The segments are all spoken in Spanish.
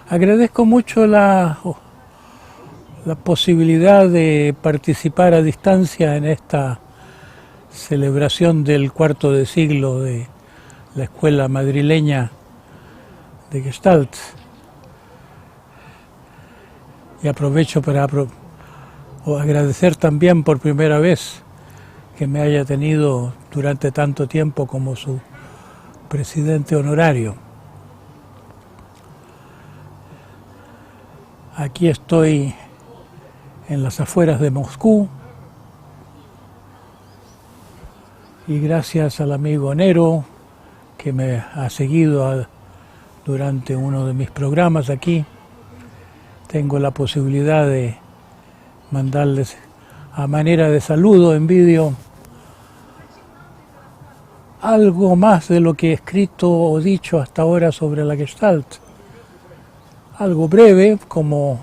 Agradezco mucho la posibilidad de participar a distancia en esta celebración del cuarto de siglo de la Escuela Madrileña de Gestalt. Y aprovecho para agradecer también por primera vez que me haya tenido durante tanto tiempo como su presidente honorario. Aquí estoy en las afueras de Moscú y gracias al amigo Nero que me ha seguido durante uno de mis programas aquí, tengo la posibilidad de mandarles a manera de saludo en vídeo algo más de lo que he escrito o dicho hasta ahora sobre la Gestalt. Algo breve, como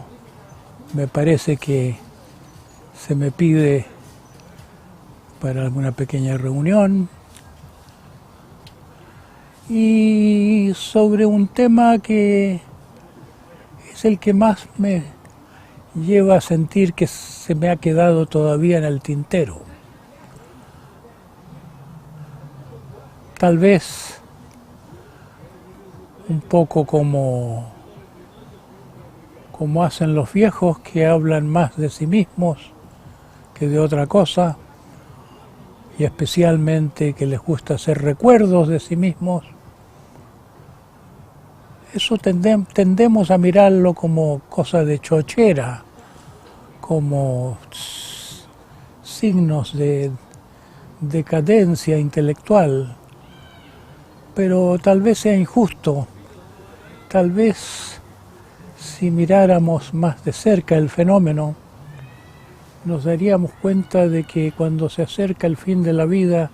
me parece que se me pide para alguna pequeña reunión, y sobre un tema que es el que más me lleva a sentir que se me ha quedado todavía en el tintero. Tal vez un poco como hacen los viejos, que hablan más de sí mismos que de otra cosa, y especialmente que les gusta hacer recuerdos de sí mismos. Eso tendemos a mirarlo como cosa de chochera, como signos de decadencia intelectual, pero tal vez sea injusto. Tal vez si miráramos más de cerca el fenómeno, nos daríamos cuenta de que cuando se acerca el fin de la vida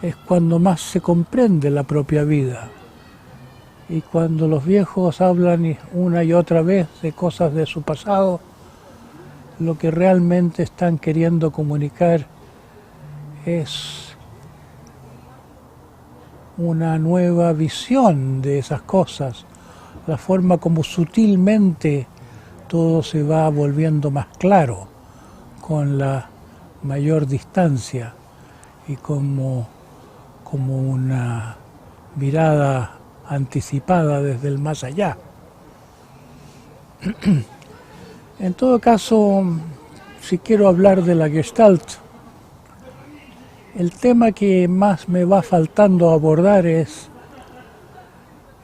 es cuando más se comprende la propia vida. Y cuando los viejos hablan una y otra vez de cosas de su pasado, lo que realmente están queriendo comunicar es una nueva visión de esas cosas, la forma como sutilmente todo se va volviendo más claro con la mayor distancia y como una mirada anticipada desde el más allá. En todo caso, si quiero hablar de la Gestalt, el tema que más me va faltando abordar es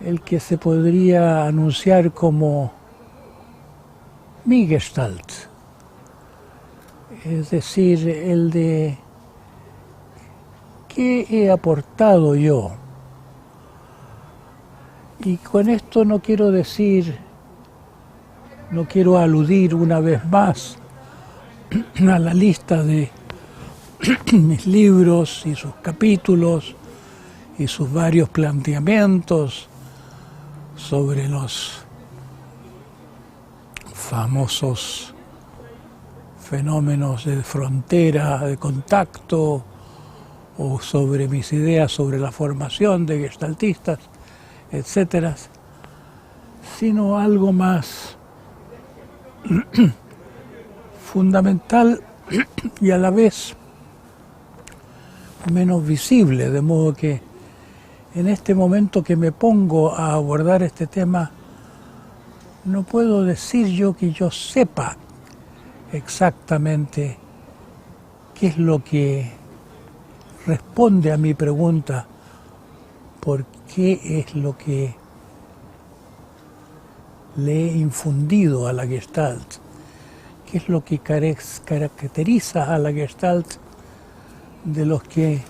el que se podría anunciar como mi Gestalt, es decir, el de qué he aportado yo. Y con esto no quiero aludir una vez más a la lista de mis libros y sus capítulos y sus varios planteamientos sobre los famosos fenómenos de frontera, de contacto, o sobre mis ideas sobre la formación de gestaltistas, etcétera, sino algo más fundamental y a la vez menos visible, de modo que en este momento que me pongo a abordar este tema, no puedo decir yo que yo sepa exactamente qué es lo que responde a mi pregunta, por qué es lo que le he infundido a la Gestalt, qué es lo que caracteriza a la Gestalt de los que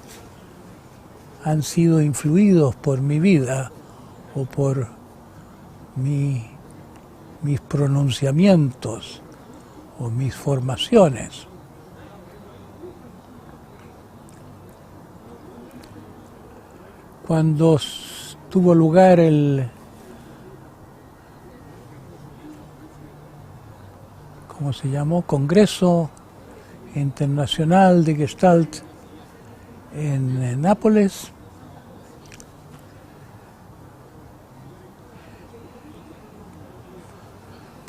han sido influidos por mi vida o por mis pronunciamientos o mis formaciones. Cuando tuvo lugar el Congreso Internacional de Gestalt en Nápoles,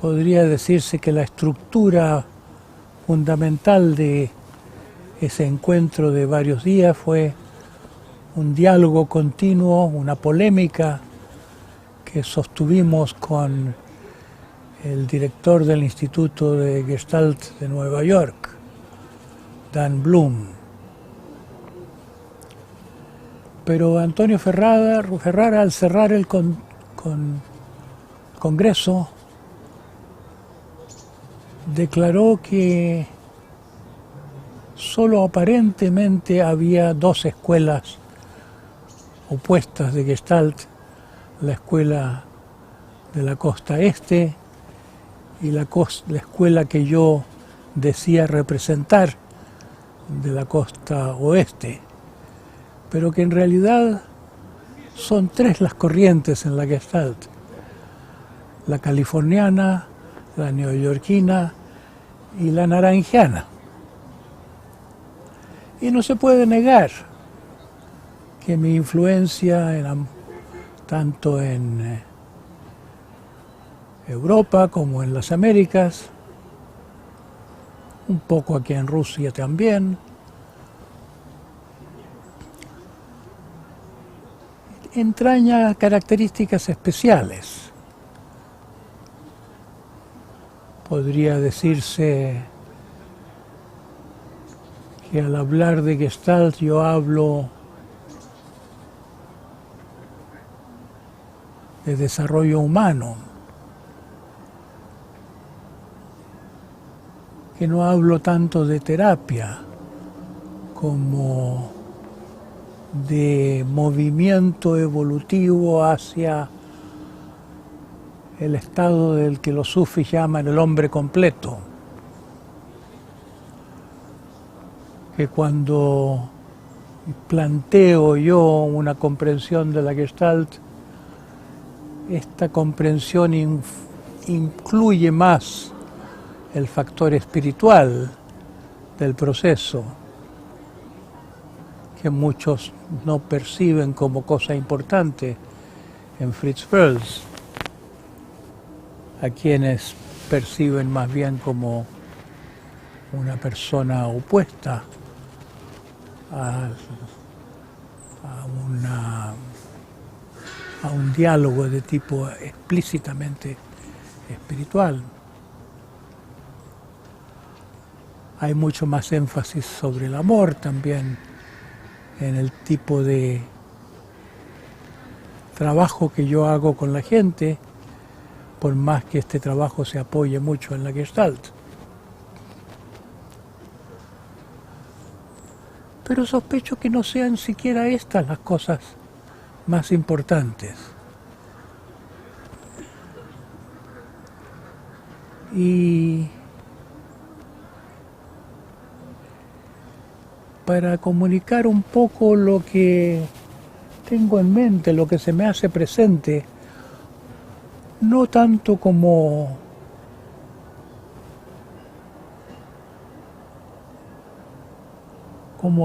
podría decirse que la estructura fundamental de ese encuentro de varios días fue un diálogo continuo, una polémica que sostuvimos con el director del Instituto de Gestalt de Nueva York, Dan Bloom. Pero Antonio Ferrara, al cerrar el Congreso, declaró que solo aparentemente había dos escuelas opuestas de Gestalt, la escuela de la costa este y la escuela que yo decía representar de la costa oeste, pero que en realidad son tres las corrientes en la Gestalt: la californiana, la neoyorquina y la naranjiana. Y no se puede negar que mi influencia tanto en Europa como en las Américas, un poco aquí en Rusia también, entraña características especiales. Podría decirse que al hablar de Gestalt yo hablo de desarrollo humano, que no hablo tanto de terapia como de movimiento evolutivo hacia el estado del que los sufis llaman el hombre completo, que cuando planteo yo una comprensión de la Gestalt, esta comprensión incluye más el factor espiritual del proceso, que muchos no perciben como cosa importante en Fritz Perls, a quienes perciben más bien como una persona opuesta a un diálogo de tipo explícitamente espiritual. Hay mucho más énfasis sobre el amor también en el tipo de trabajo que yo hago con la gente, por más que este trabajo se apoye mucho en la Gestalt. Pero sospecho que no sean siquiera estas las cosas más importantes. Y para comunicar un poco lo que tengo en mente, lo que se me hace presente, no tanto como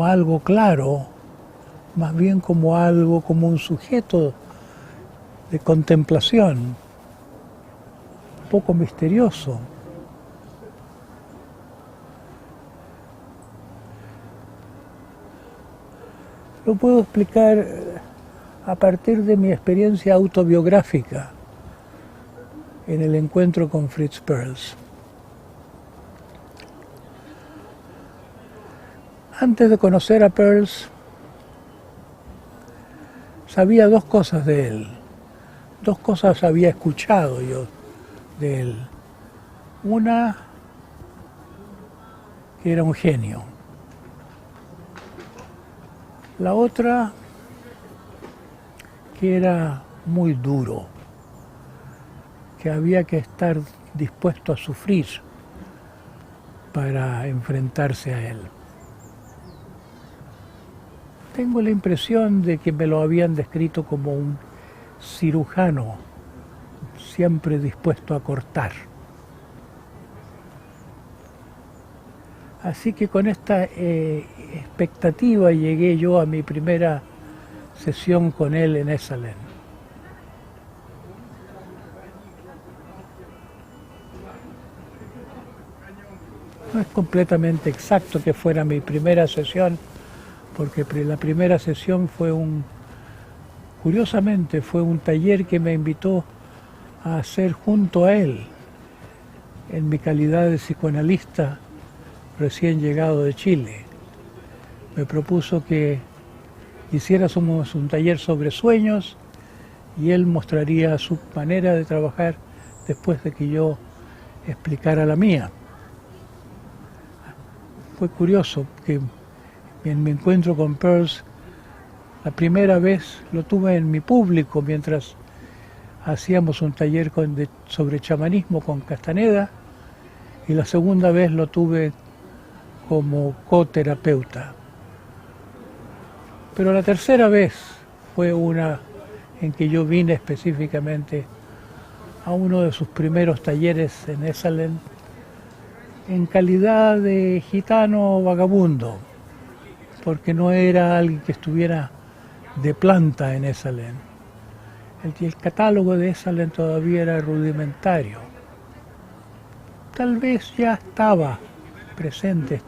algo claro, más bien como un sujeto de contemplación, un poco misterioso. Lo puedo explicar a partir de mi experiencia autobiográfica en el encuentro con Fritz Perls. Antes de conocer a Perls, sabía dos cosas de él. Dos cosas había escuchado yo de él. Una, que era un genio. La otra, que era muy duro, que había que estar dispuesto a sufrir para enfrentarse a él. Tengo la impresión de que me lo habían descrito como un cirujano siempre dispuesto a cortar. Así que con esta expectativa llegué yo a mi primera sesión con él en Esalen. No es completamente exacto que fuera mi primera sesión, porque la primera sesión fue curiosamente, fue un taller que me invitó a hacer junto a él, en mi calidad de psicoanalista recién llegado de Chile. Me propuso que hiciéramos un taller sobre sueños y él mostraría su manera de trabajar después de que yo explicara la mía. Fue curioso que en mi encuentro con Peirce, la primera vez lo tuve en mi público mientras hacíamos un taller sobre chamanismo con Castaneda, y la segunda vez lo tuve como coterapeuta. Pero la tercera vez fue una en que yo vine específicamente a uno de sus primeros talleres en Esalen en calidad de gitano vagabundo, porque no era alguien que estuviera de planta en Esalen. El catálogo de Esalen todavía era rudimentario. Tal vez ya estaba presente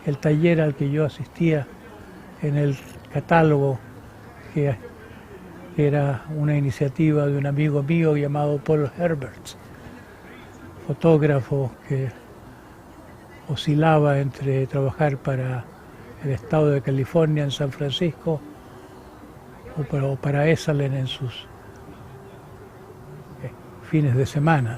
el taller al que yo asistía en el catálogo, que era una iniciativa de un amigo mío llamado Paul Herbert, fotógrafo que oscilaba entre trabajar para el estado de California en San Francisco o para Esalen en sus fines de semana.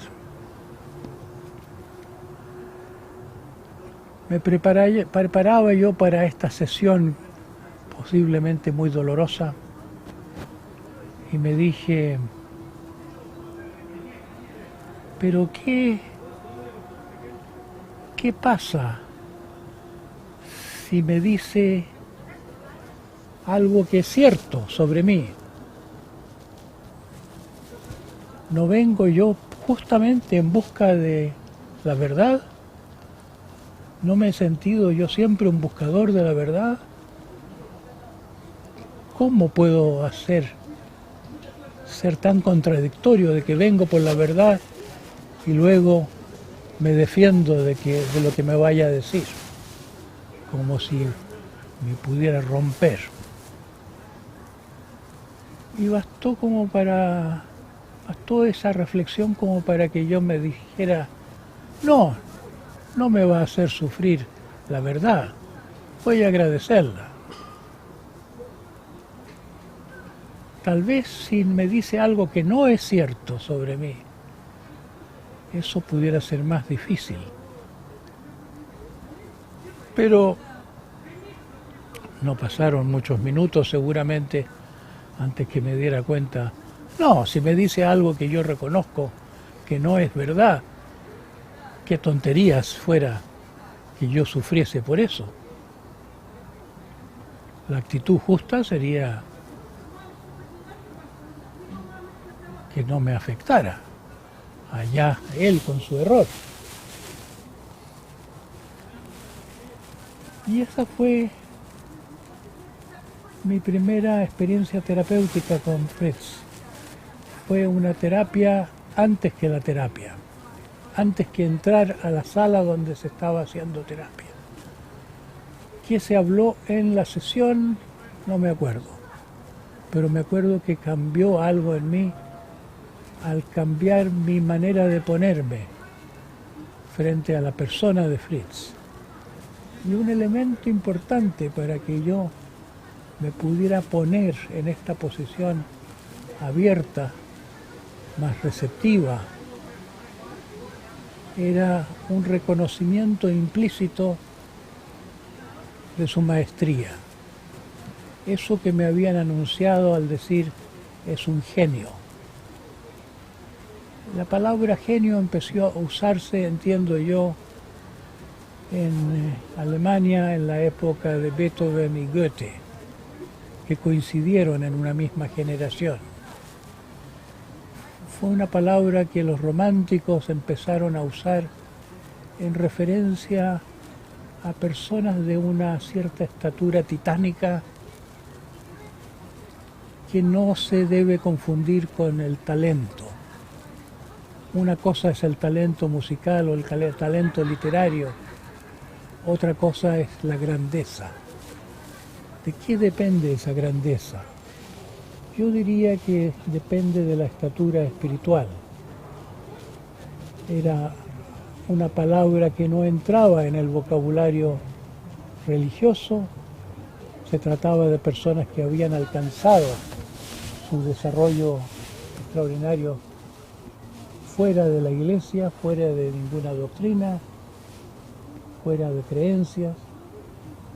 Me preparaba yo para esta sesión posiblemente muy dolorosa y me dije, pero ¿qué pasa si me dice algo que es cierto sobre mí? ¿No vengo yo justamente en busca de la verdad? ¿No me he sentido yo siempre un buscador de la verdad? ¿Cómo puedo ser tan contradictorio de que vengo por la verdad y luego me defiendo de lo que me vaya a decir? Como si me pudiera romper. Y bastó esa reflexión como para que yo me dijera, no me va a hacer sufrir la verdad, voy a agradecerla. Tal vez si me dice algo que no es cierto sobre mí, eso pudiera ser más difícil. Pero no pasaron muchos minutos seguramente antes que me diera cuenta, no, si me dice algo que yo reconozco que no es verdad, qué tonterías fuera que yo sufriese por eso. La actitud justa sería que no me afectara, allá él con su error. Y esa fue mi primera experiencia terapéutica con Fritz. Fue una terapia antes que la terapia, antes que entrar a la sala donde se estaba haciendo terapia. ¿Qué se habló en la sesión? No me acuerdo, pero me acuerdo que cambió algo en mí al cambiar mi manera de ponerme frente a la persona de Fritz. Y un elemento importante para que yo me pudiera poner en esta posición abierta, más receptiva, era un reconocimiento implícito de su maestría. Eso que me habían anunciado al decir es un genio. La palabra genio empezó a usarse, entiendo yo, en Alemania en la época de Beethoven y Goethe, que coincidieron en una misma generación. Fue una palabra que los románticos empezaron a usar en referencia a personas de una cierta estatura titánica que no se debe confundir con el talento. Una cosa es el talento musical o el talento literario, Otra cosa es la grandeza. ¿De qué depende esa grandeza? Yo diría que depende de la estatura espiritual. Era una palabra que no entraba en el vocabulario religioso. Se trataba de personas que habían alcanzado su desarrollo extraordinario fuera de la iglesia, fuera de ninguna doctrina, fuera de creencias,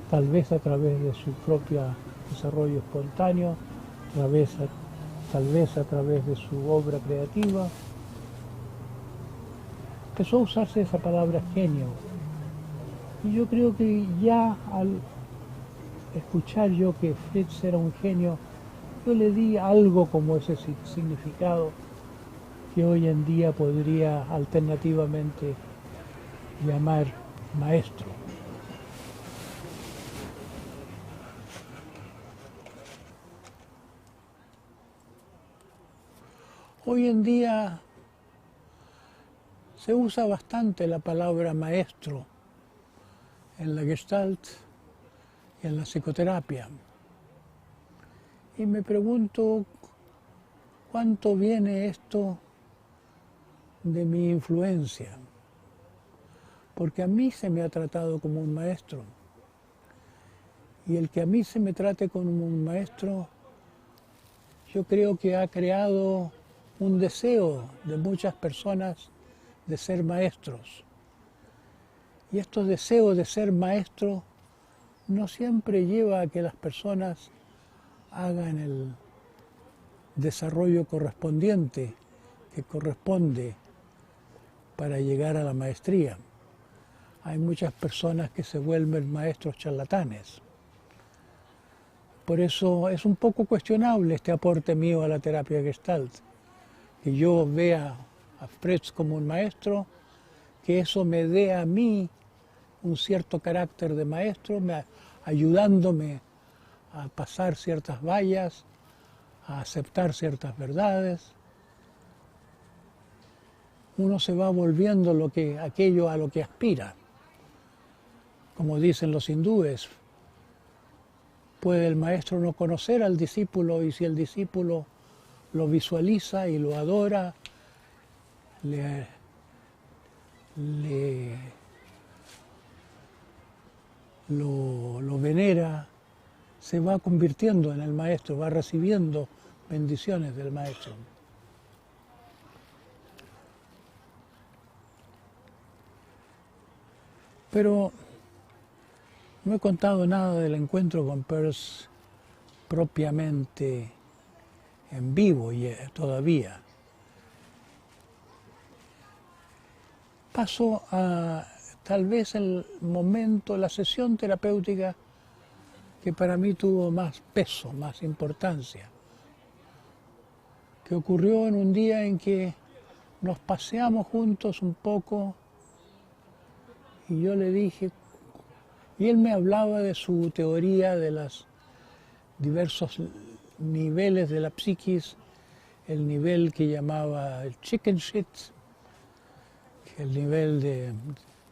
tal vez a través de su propio desarrollo espontáneo, tal vez a través de su obra creativa. Empezó a usarse esa palabra genio. Y yo creo que ya al escuchar yo que Fritz era un genio, yo le di algo como ese significado que hoy en día podría alternativamente llamar maestro. Hoy en día se usa bastante la palabra maestro en la Gestalt y en la psicoterapia. Y me pregunto cuánto viene esto de mi influencia, porque a mí se me ha tratado como un maestro. Y el que a mí se me trate como un maestro, yo creo que ha creado un deseo de muchas personas de ser maestros. Y estos deseos de ser maestro no siempre lleva a que las personas hagan el desarrollo correspondiente que corresponde para llegar a la maestría. Hay muchas personas que se vuelven maestros charlatanes. Por eso es un poco cuestionable este aporte mío a la terapia Gestalt. Que yo vea a Fritz como un maestro, que eso me dé a mí un cierto carácter de maestro, ayudándome a pasar ciertas vallas, a aceptar ciertas verdades. Uno se va volviendo aquello a lo que aspira. Como dicen los hindúes, puede el maestro no conocer al discípulo y si el discípulo lo visualiza y lo adora, lo venera, se va convirtiendo en el maestro, va recibiendo bendiciones del maestro. Pero no he contado nada del encuentro con Peirce propiamente en vivo todavía. Paso a tal vez el momento, la sesión terapéutica que para mí tuvo más peso, más importancia, que ocurrió en un día en que nos paseamos juntos un poco y yo le dije, y él me hablaba de su teoría de los diversos niveles de la psiquis, el nivel que llamaba el chicken shit, el nivel de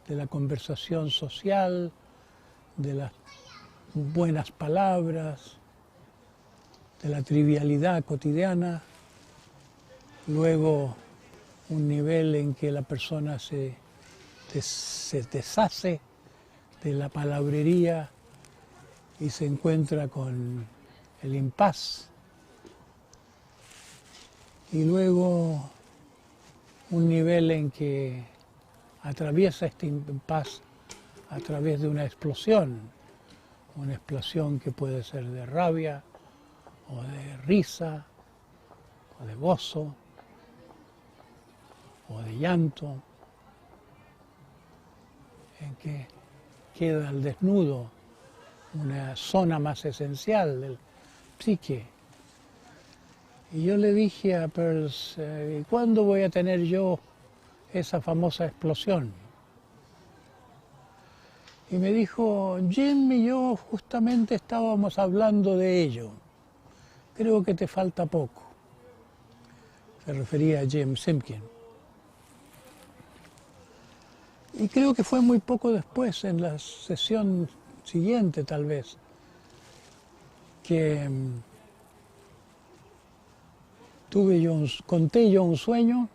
la conversación social, de las buenas palabras, de la trivialidad cotidiana, luego un nivel en que la persona se deshace de la palabrería y se encuentra con el impas, y luego un nivel en que atraviesa este impas a través de una explosión que puede ser de rabia o de risa o de gozo o de llanto, en que queda al desnudo una zona más esencial del psique. Y yo le dije a Peirce, ¿cuándo voy a tener yo esa famosa explosión? Y me dijo, Jim y yo justamente estábamos hablando de ello. Creo que te falta poco. Se refería a Jim Simkin. Y creo que fue muy poco después, en la sesión siguiente tal vez, que conté yo un sueño,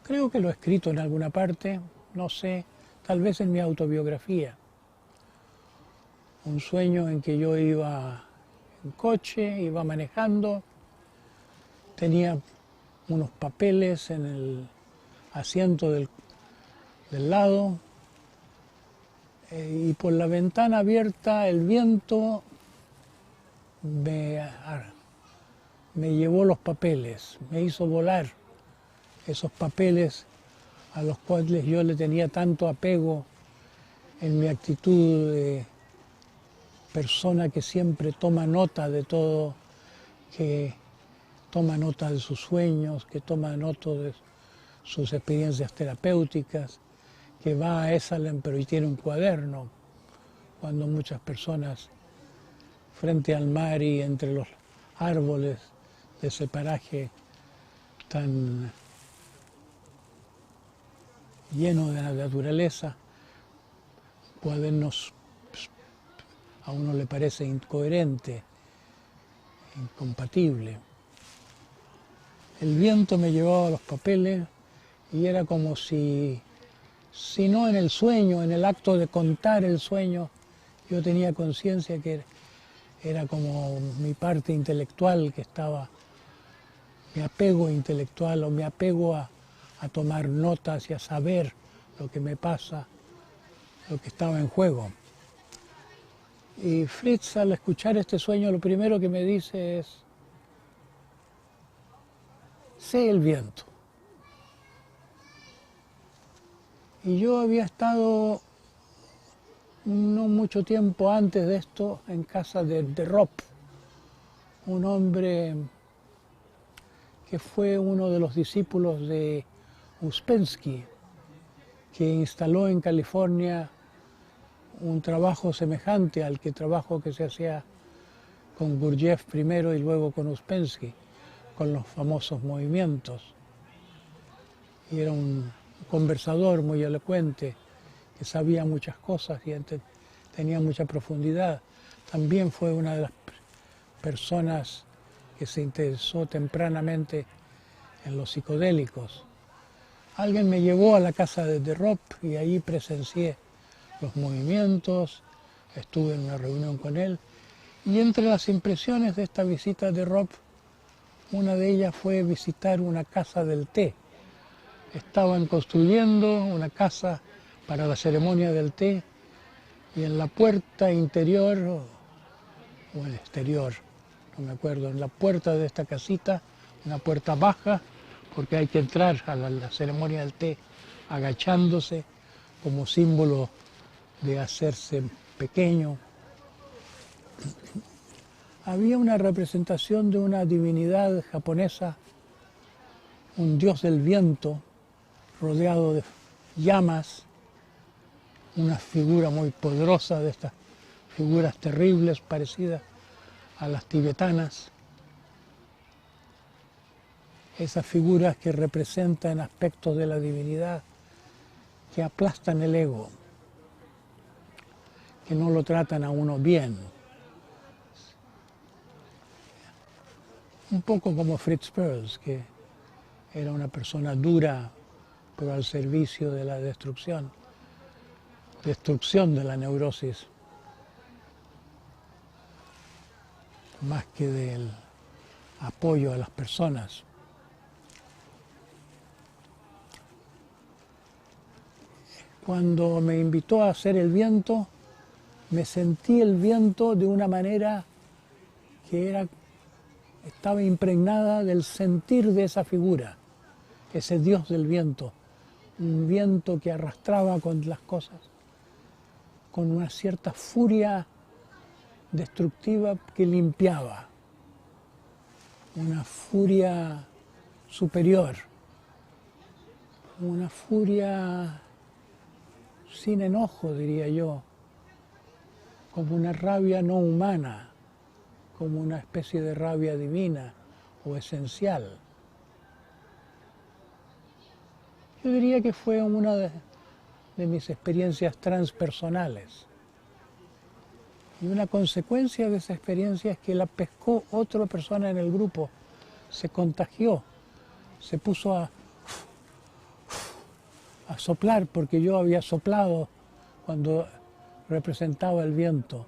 creo que lo he escrito en alguna parte, no sé, tal vez en mi autobiografía. Un sueño en que yo iba en coche, iba manejando, tenía unos papeles en el asiento del lado, y por la ventana abierta el viento me llevó los papeles, me hizo volar esos papeles a los cuales yo le tenía tanto apego en mi actitud de persona que siempre toma nota de todo, que toma nota de sus sueños, que toma nota de sus experiencias terapéuticas, que va a Esalen pero y tiene un cuaderno, cuando muchas personas frente al mar y entre los árboles de ese paraje tan lleno de la naturaleza, cuadernos a uno le parece incoherente, incompatible. El viento me llevaba los papeles y era como si no en el sueño, en el acto de contar el sueño, yo tenía conciencia que era como mi parte intelectual que estaba, mi apego intelectual o mi apego a tomar notas y a saber lo que me pasa, lo que estaba en juego. Y Fritz, al escuchar este sueño, lo primero que me dice es: sé el viento. Y yo había estado no mucho tiempo antes de esto en casa de Rob, un hombre que fue uno de los discípulos de Uspensky, que instaló en California un trabajo semejante al trabajo que se hacía con Gurdjieff primero y luego con Uspensky, con los famosos movimientos. Y era un conversador muy elocuente, que sabía muchas cosas y tenía mucha profundidad. También fue una de las personas que se interesó tempranamente en los psicodélicos. Alguien me llevó a la casa de Rob y ahí presencié los movimientos, estuve en una reunión con él, y entre las impresiones de esta visita de Rob, una de ellas fue visitar una casa del té. Estaban construyendo una casa para la ceremonia del té y en la puerta interior, o el exterior, no me acuerdo, en la puerta de esta casita, una puerta baja, porque hay que entrar a la ceremonia del té agachándose como símbolo de hacerse pequeño. Había una representación de una divinidad japonesa, un dios del viento, rodeado de llamas, una figura muy poderosa, de estas figuras terribles parecidas a las tibetanas, esas figuras que representan aspectos de la divinidad que aplastan el ego, que no lo tratan a uno bien. Un poco como Fritz Perls, que era una persona dura, pero al servicio de la destrucción de la neurosis, más que del apoyo a las personas. Cuando me invitó a hacer el viento, me sentí el viento de una manera que estaba impregnada del sentir de esa figura, ese dios del viento, un viento que arrastraba con las cosas, con una cierta furia destructiva que limpiaba, una furia superior, una furia sin enojo, diría yo, como una rabia no humana, como una especie de rabia divina o esencial. Yo diría que fue una de de mis experiencias transpersonales. Y una consecuencia de esa experiencia es que la pescó otra persona en el grupo, se contagió, se puso a soplar porque yo había soplado cuando representaba el viento.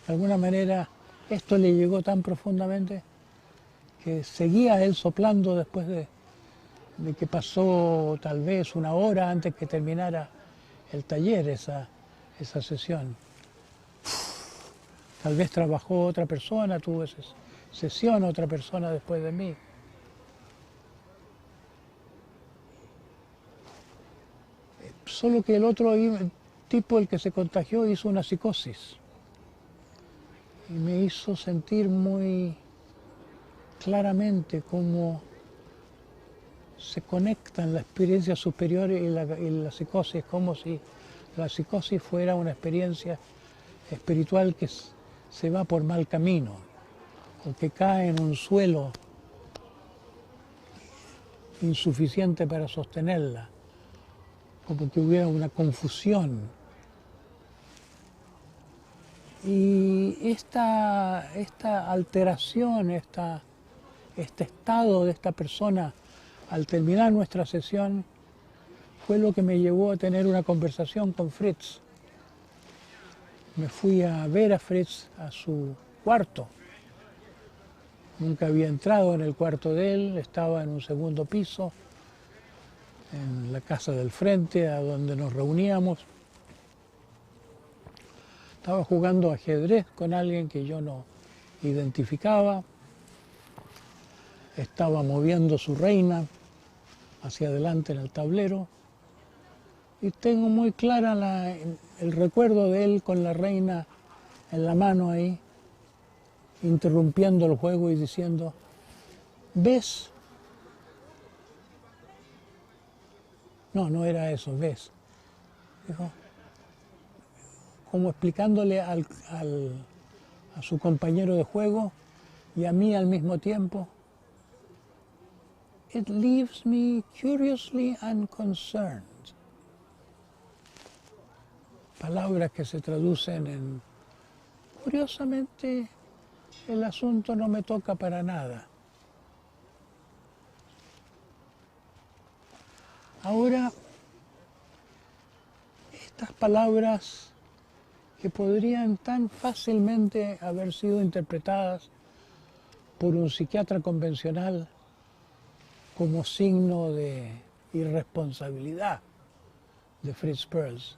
De alguna manera esto le llegó tan profundamente que seguía él soplando después de que pasó tal vez una hora antes que terminara el taller, esa sesión. Tal vez trabajó otra persona, tuvo esa sesión otra persona después de mí. Solo que el otro tipo, el que se contagió, hizo una psicosis. Y me hizo sentir muy claramente cómo se conectan la experiencia superior y la psicosis, como si la psicosis fuera una experiencia espiritual que se va por mal camino, o que cae en un suelo insuficiente para sostenerla, como que hubiera una confusión. Y esta alteración, este estado de esta persona al terminar nuestra sesión fue lo que me llevó a tener una conversación con Fritz. Me fui a ver a Fritz a su cuarto. Nunca había entrado en el cuarto de él, estaba en un segundo piso, en la casa del frente, a donde nos reuníamos. Estaba jugando ajedrez con alguien que yo no identificaba. Estaba moviendo su reina hacia adelante en el tablero. Y tengo muy clara el recuerdo de él con la reina en la mano ahí, interrumpiendo el juego y diciendo, ¿ves? No era eso, ¿ves? Dijo, como explicándole a su compañero de juego y a mí al mismo tiempo, it leaves me curiously unconcerned. Palabras que se traducen en, curiosamente, el asunto no me toca para nada. Ahora, estas palabras que podrían tan fácilmente haber sido interpretadas por un psiquiatra convencional como signo de irresponsabilidad de Fritz Perls.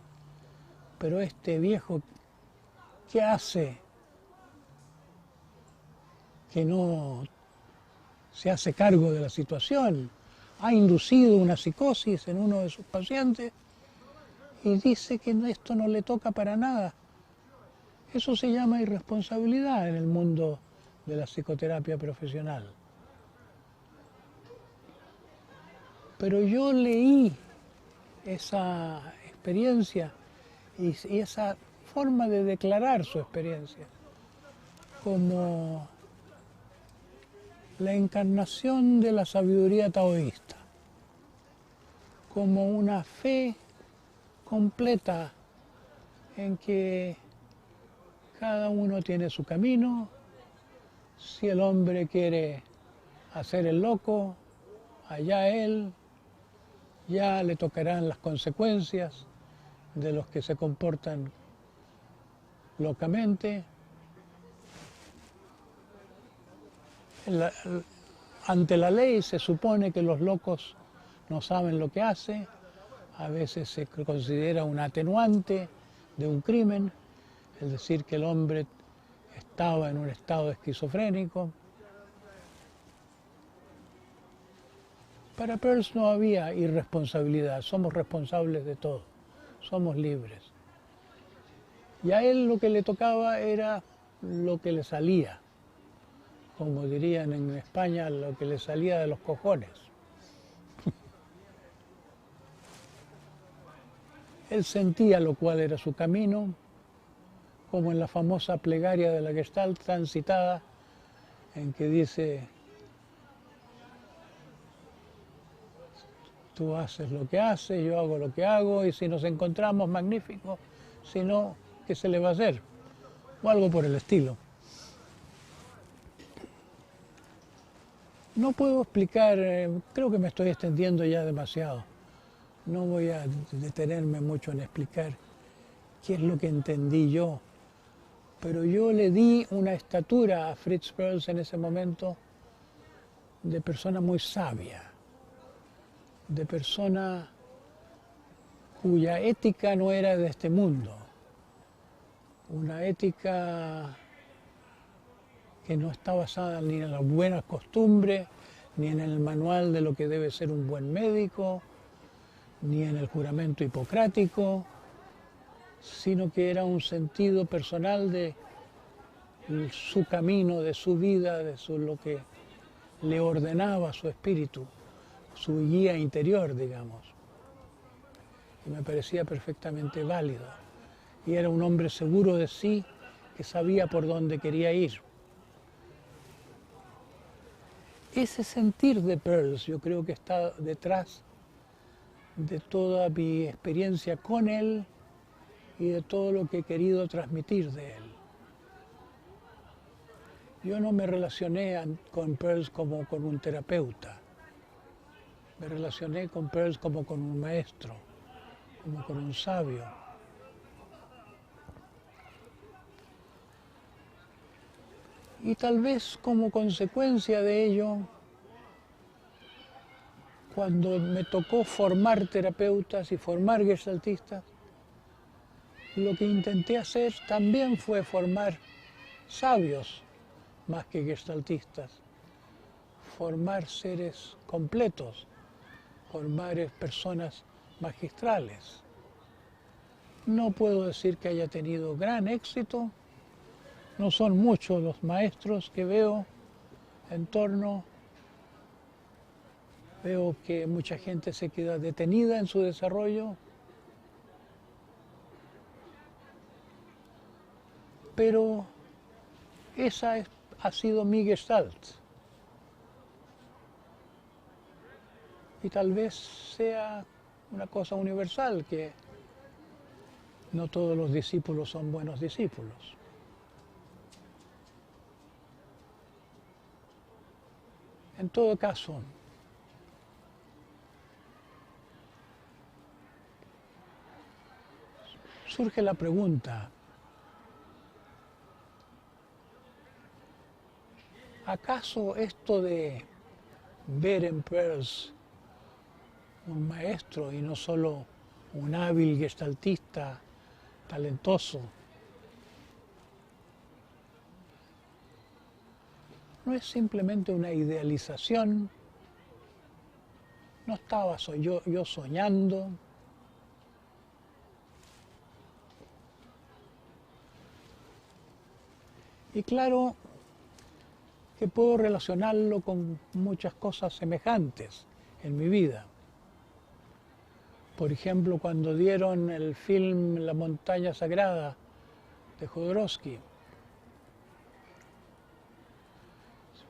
Pero este viejo, ¿qué hace que no se hace cargo de la situación? Ha inducido una psicosis en uno de sus pacientes y dice que esto no le toca para nada. Eso se llama irresponsabilidad en el mundo de la psicoterapia profesional. Pero yo leí esa experiencia y esa forma de declarar su experiencia como la encarnación de la sabiduría taoísta, como una fe completa en que cada uno tiene su camino. Si el hombre quiere hacer el loco, allá él, ya le tocarán las consecuencias de los que se comportan locamente. Ante la ley se supone que los locos no saben lo que hacen, a veces se considera un atenuante de un crimen, es decir, que el hombre estaba en un estado esquizofrénico. Para Perls no había irresponsabilidad, somos responsables de todo, somos libres. Y a él lo que le tocaba era lo que le salía, como dirían en España, lo que le salía de los cojones. Él sentía lo cual era su camino, como en la famosa plegaria de la Gestalt tan citada, en que dice, Tú haces lo que haces, yo hago lo que hago, y si nos encontramos, magnífico, si no, ¿qué se le va a hacer? O algo por el estilo. No puedo explicar, creo que me estoy extendiendo ya demasiado. No voy a detenerme mucho en explicar qué es lo que entendí yo, pero yo le di una estatura a Fritz Perls en ese momento de persona muy sabia, de persona cuya ética no era de este mundo, una ética que no está basada ni en las buenas costumbres, ni en el manual de lo que debe ser un buen médico, ni en el juramento hipocrático, sino que era un sentido personal de su camino, de su vida, lo que le ordenaba su espíritu, su guía interior, digamos. Y me parecía perfectamente válido. Y era un hombre seguro de sí, que sabía por dónde quería ir. Ese sentir de Perls yo creo que está detrás de toda mi experiencia con él y de todo lo que he querido transmitir de él. Yo no me relacioné con Perls como con un terapeuta, me relacioné con Perls como con un maestro, como con un sabio. Y tal vez como consecuencia de ello, cuando me tocó formar terapeutas y formar gestaltistas, lo que intenté hacer también fue formar sabios más que gestaltistas, formar seres completos, formar personas magistrales. No puedo decir que haya tenido gran éxito, no son muchos los maestros que veo en torno. Veo que mucha gente se queda detenida en su desarrollo, pero esa ha sido mi gestalt. Y tal vez sea una cosa universal, que no todos los discípulos son buenos discípulos. En todo caso, surge la pregunta, ¿acaso esto de ver en Perls un maestro y no solo un hábil gestaltista talentoso, no es simplemente una idealización? No estaba yo soñando. Y claro que puedo relacionarlo con muchas cosas semejantes en mi vida. Por ejemplo, cuando dieron el film La montaña sagrada de Jodorowsky,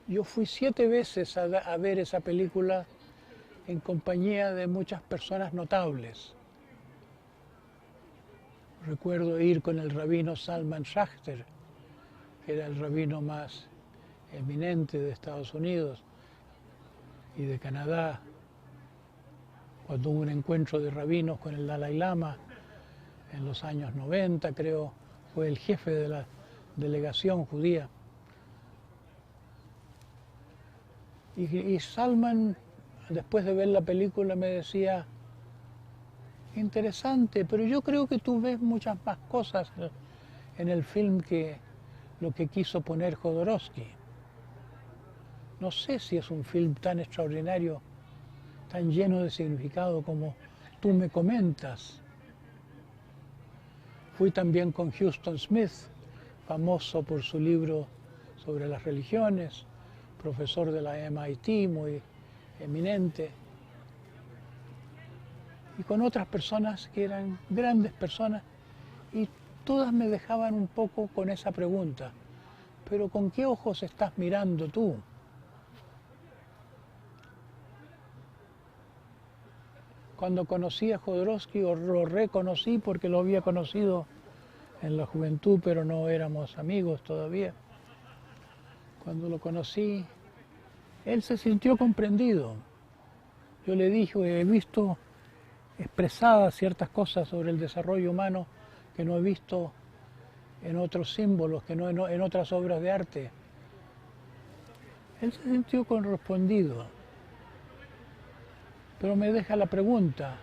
yo fui 7 veces a ver esa película en compañía de muchas personas notables. Recuerdo ir con el rabino Salman Schachter, que era el rabino más eminente de Estados Unidos y de Canadá, cuando hubo un encuentro de rabinos con el Dalai Lama en los años 90, creo, fue el jefe de la delegación judía. Y Salman, después de ver la película, me decía, interesante, pero yo creo que tú ves muchas más cosas en el film que lo que quiso poner Jodorowsky. No sé si es un film tan extraordinario, tan lleno de significado como tú me comentas. Fui también con Huston Smith, famoso por su libro sobre las religiones, profesor de la MIT, muy eminente, y con otras personas que eran grandes personas, y todas me dejaban un poco con esa pregunta, pero ¿con qué ojos estás mirando tú? Cuando conocí a Jodorowsky, o lo reconocí porque lo había conocido en la juventud, pero no éramos amigos todavía. Cuando lo conocí, él se sintió comprendido. Yo le dije, he visto expresadas ciertas cosas sobre el desarrollo humano que no he visto en otros símbolos, que no en otras obras de arte. Él se sintió correspondido. Pero me deja la pregunta,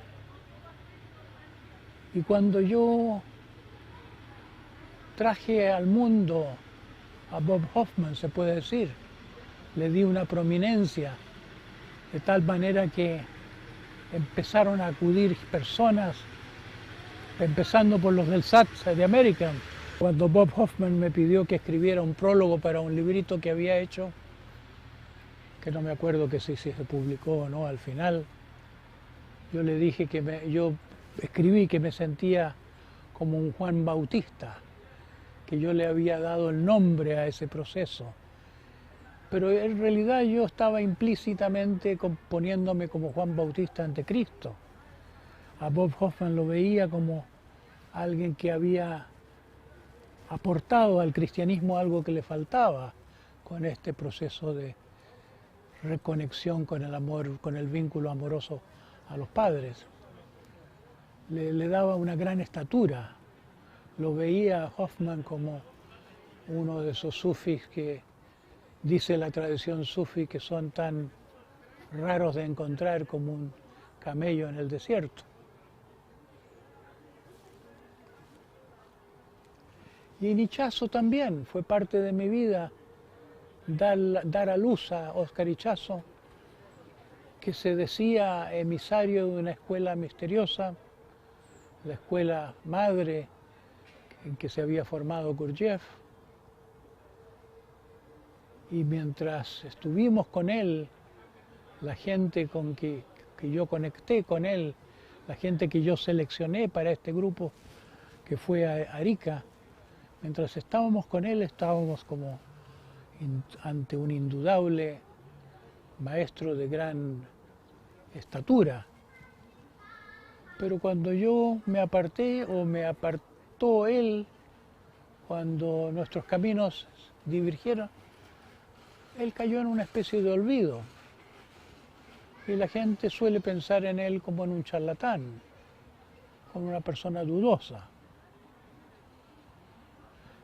y cuando yo traje al mundo a Bob Hoffman, se puede decir, le di una prominencia, de tal manera que empezaron a acudir personas, empezando por los del SAT de American. Cuando Bob Hoffman me pidió que escribiera un prólogo para un librito que había hecho, que no me acuerdo que si se publicó o no al final, yo le dije que yo escribí que me sentía como un Juan Bautista, que yo le había dado el nombre a ese proceso. Pero en realidad yo estaba implícitamente poniéndome como Juan Bautista ante Cristo. A Bob Hoffman lo veía como alguien que había aportado al cristianismo algo que le faltaba con este proceso de reconexión con el amor, con el vínculo amoroso a los padres. Le daba una gran estatura. Lo veía a Hoffman como uno de esos sufis que dice la tradición sufi que son tan raros de encontrar como un camello en el desierto. Y Ichazo también fue parte de mi vida, dar a luz a Oscar Ichazo, que se decía emisario de una escuela misteriosa, la escuela madre en que se había formado Gurdjieff. Y mientras estuvimos con él, la gente con que yo conecté con él, la gente que yo seleccioné para este grupo que fue a Arica, mientras estábamos con él estábamos como ante un indudable maestro de gran estatura. Pero cuando yo me aparté o me apartó él, cuando nuestros caminos divergieron, él cayó en una especie de olvido. Y la gente suele pensar en él como en un charlatán, como una persona dudosa.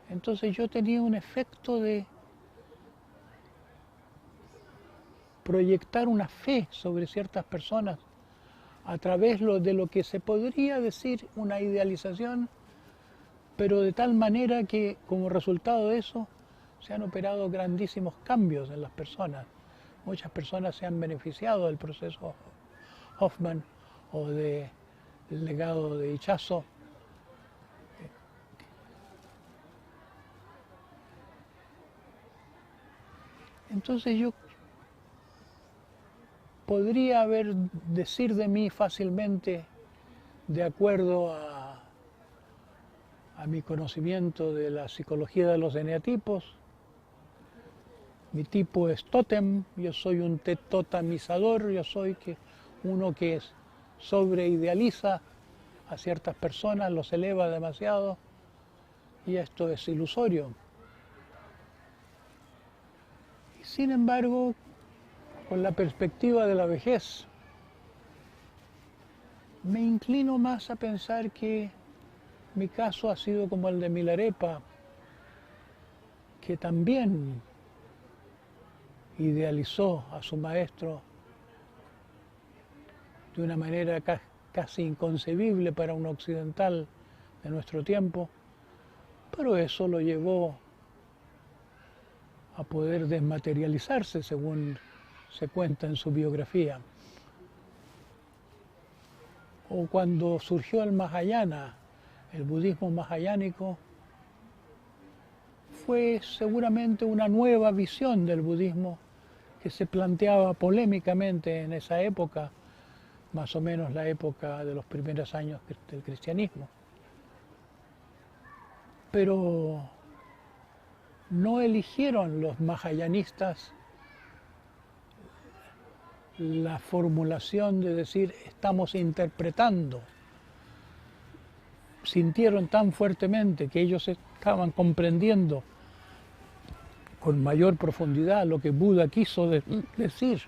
Entonces yo tenía un efecto de proyectar una fe sobre ciertas personas a través de lo que se podría decir una idealización, pero de tal manera que como resultado de eso se han operado grandísimos cambios en las personas. Muchas personas se han beneficiado del proceso Hoffman o del legado de Ichazo. Entonces yo podría decir de mí fácilmente, de acuerdo a mi conocimiento de la psicología de los eneatipos, mi tipo es tótem, yo soy un totemizador, yo soy uno que sobreidealiza a ciertas personas, los eleva demasiado, y esto es ilusorio. Y sin embargo, con la perspectiva de la vejez, me inclino más a pensar que mi caso ha sido como el de Milarepa, que también idealizó a su maestro de una manera casi inconcebible para un occidental de nuestro tiempo, pero eso lo llevó a poder desmaterializarse, según se cuenta en su biografía. O cuando surgió el Mahayana, el budismo mahayánico, fue seguramente una nueva visión del budismo que se planteaba polémicamente en esa época, más o menos la época de los primeros años del cristianismo. Pero no eligieron los mahayanistas la formulación de decir estamos interpretando. Sintieron tan fuertemente que ellos estaban comprendiendo con mayor profundidad lo que Buda quiso decir,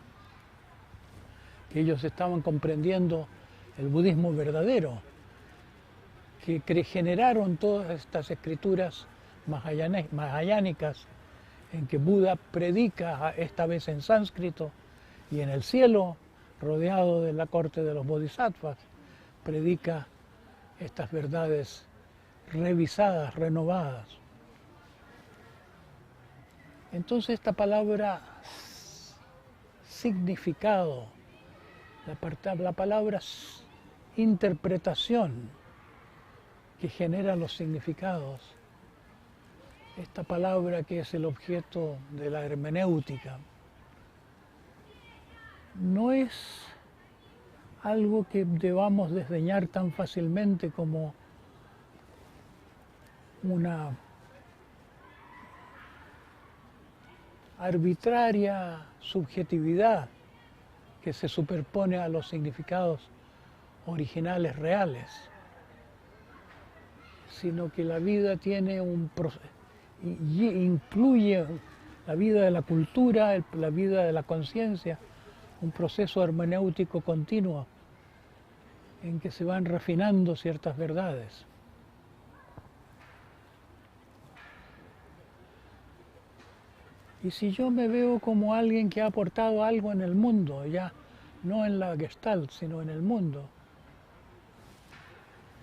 que ellos estaban comprendiendo el budismo verdadero, que generaron todas estas escrituras mahayánicas en que Buda predica, esta vez en sánscrito, y en el cielo, rodeado de la corte de los bodhisattvas, predica estas verdades revisadas, renovadas. Entonces esta palabra significado, la palabra interpretación que genera los significados, esta palabra que es el objeto de la hermenéutica, no es algo que debamos desdeñar tan fácilmente como una arbitraria subjetividad que se superpone a los significados originales reales, sino que la vida tiene y incluye la vida de la cultura, la vida de la conciencia, un proceso hermenéutico continuo en que se van refinando ciertas verdades. Y si yo me veo como alguien que ha aportado algo en el mundo, ya no en la Gestalt, sino en el mundo,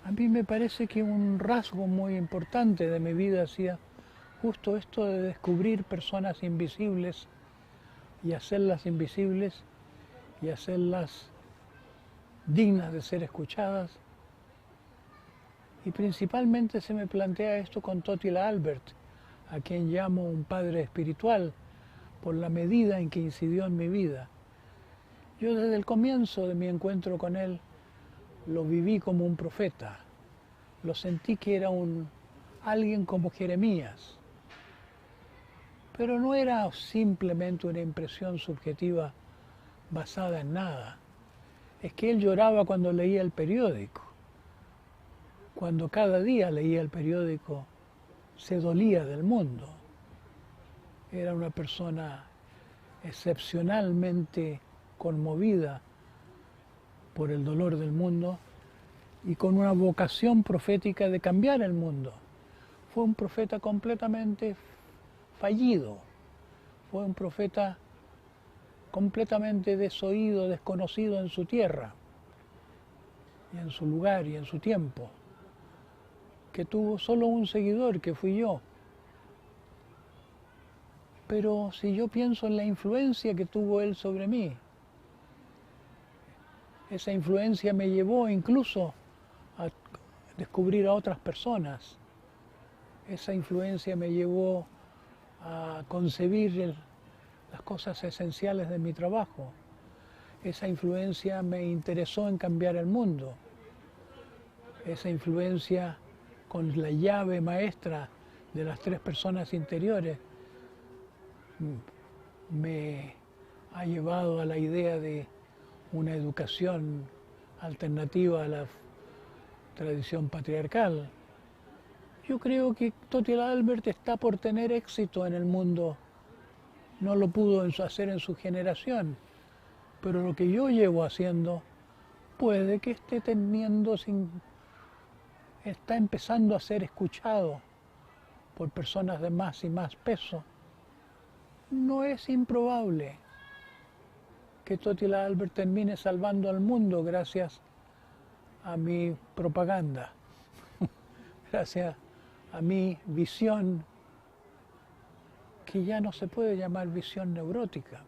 a mí me parece que un rasgo muy importante de mi vida ha sido justo esto de descubrir personas invisibles y hacerlas invisibles y hacerlas dignas de ser escuchadas. Y principalmente se me plantea esto con Totila Albert, a quien llamo un padre espiritual por la medida en que incidió en mi vida. Yo desde el comienzo de mi encuentro con él lo viví como un profeta, lo sentí que era alguien como Jeremías, pero no era simplemente una impresión subjetiva basada en nada. Es que él lloraba cuando leía el periódico. Cuando cada día leía el periódico, se dolía del mundo. Era una persona excepcionalmente conmovida por el dolor del mundo y con una vocación profética de cambiar el mundo. Fue un profeta completamente fallido. Fue un profeta completamente desoído, desconocido en su tierra, y en su lugar y en su tiempo, que tuvo solo un seguidor, que fui yo. Pero si yo pienso en la influencia que tuvo él sobre mí, esa influencia me llevó incluso a descubrir a otras personas. Esa influencia me llevó a concebir las cosas esenciales de mi trabajo. Esa influencia me interesó en cambiar el mundo. Esa influencia, con la llave maestra de las 3 personas interiores, me ha llevado a la idea de una educación alternativa a la tradición patriarcal. Yo creo que Totila Albert está por tener éxito en el mundo. No lo pudo hacer en su generación, pero lo que yo llevo haciendo puede que está empezando a ser escuchado por personas de más y más peso. No es improbable que Totila Albert termine salvando al mundo gracias a mi propaganda, gracias a mi visión, que ya no se puede llamar visión neurótica.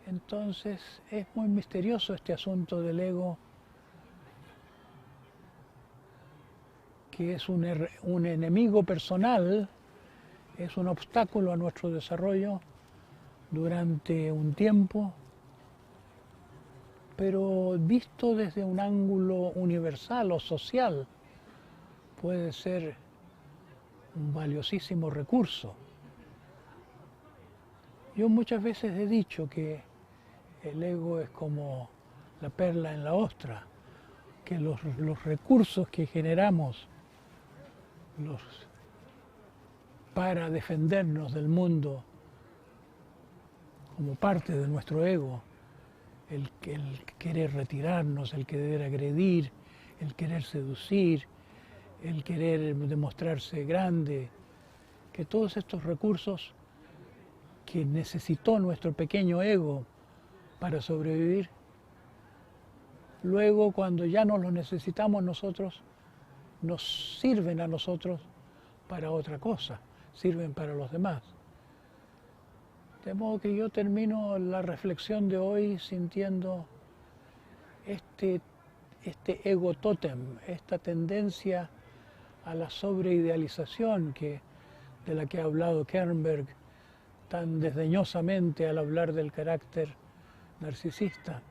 Entonces es muy misterioso este asunto del ego, que es un enemigo personal, es un obstáculo a nuestro desarrollo durante un tiempo, pero visto desde un ángulo universal o social, puede ser un valiosísimo recurso. Yo muchas veces he dicho que el ego es como la perla en la ostra, que los recursos que generamos para defendernos del mundo como parte de nuestro ego, el querer retirarnos, el querer agredir, el querer seducir, el querer demostrarse grande, que todos estos recursos que necesitó nuestro pequeño ego para sobrevivir, luego cuando ya no los necesitamos nosotros, nos sirven a nosotros para otra cosa, sirven para los demás. De modo que yo termino la reflexión de hoy sintiendo este ego tótem, esta tendencia a la sobreidealización de la que ha hablado Kernberg tan desdeñosamente al hablar del carácter narcisista.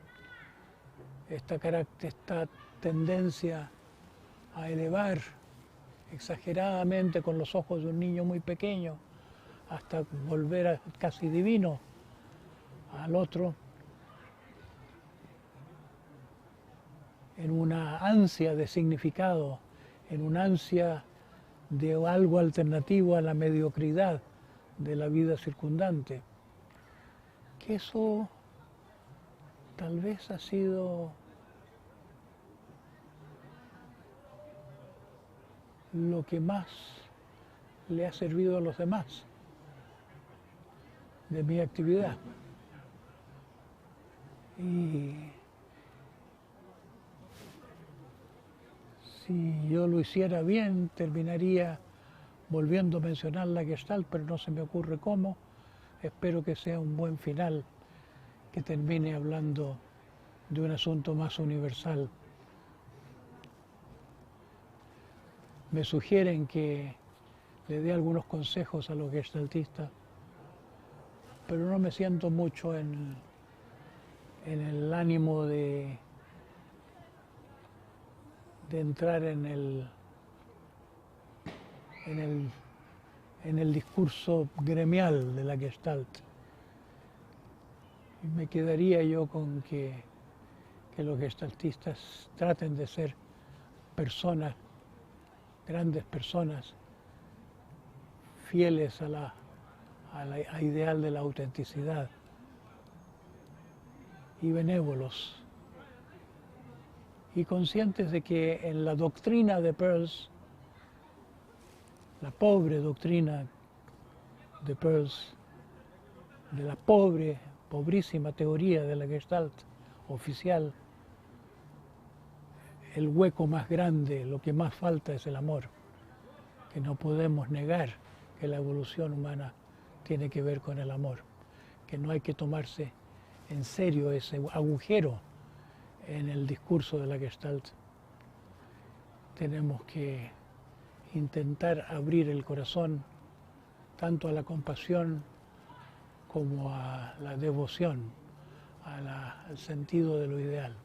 Esta tendencia a elevar exageradamente con los ojos de un niño muy pequeño hasta volver a casi divino al otro, en una ansia de significado, en una ansia de algo alternativo a la mediocridad de la vida circundante, que eso tal vez ha sido lo que más le ha servido a los demás de mi actividad. Y si yo lo hiciera bien, terminaría volviendo a mencionar la Gestalt, pero no se me ocurre cómo. Espero que sea un buen final, que termine hablando de un asunto más universal. Me sugieren que le dé algunos consejos a los gestaltistas, pero no me siento mucho en el ánimo de entrar en el discurso gremial de la Gestalt. Y me quedaría yo con que los gestaltistas traten de ser personas, grandes personas, fieles al ideal de la autenticidad y benévolos, y conscientes de que en la doctrina de Peirce, la pobre doctrina de Peirce, de la pobrísima teoría de la Gestalt oficial, el hueco más grande, lo que más falta es el amor, que no podemos negar que la evolución humana tiene que ver con el amor, que no hay que tomarse en serio ese agujero en el discurso de la Gestalt. Tenemos que intentar abrir el corazón tanto a la compasión como a la devoción, al sentido de lo ideal.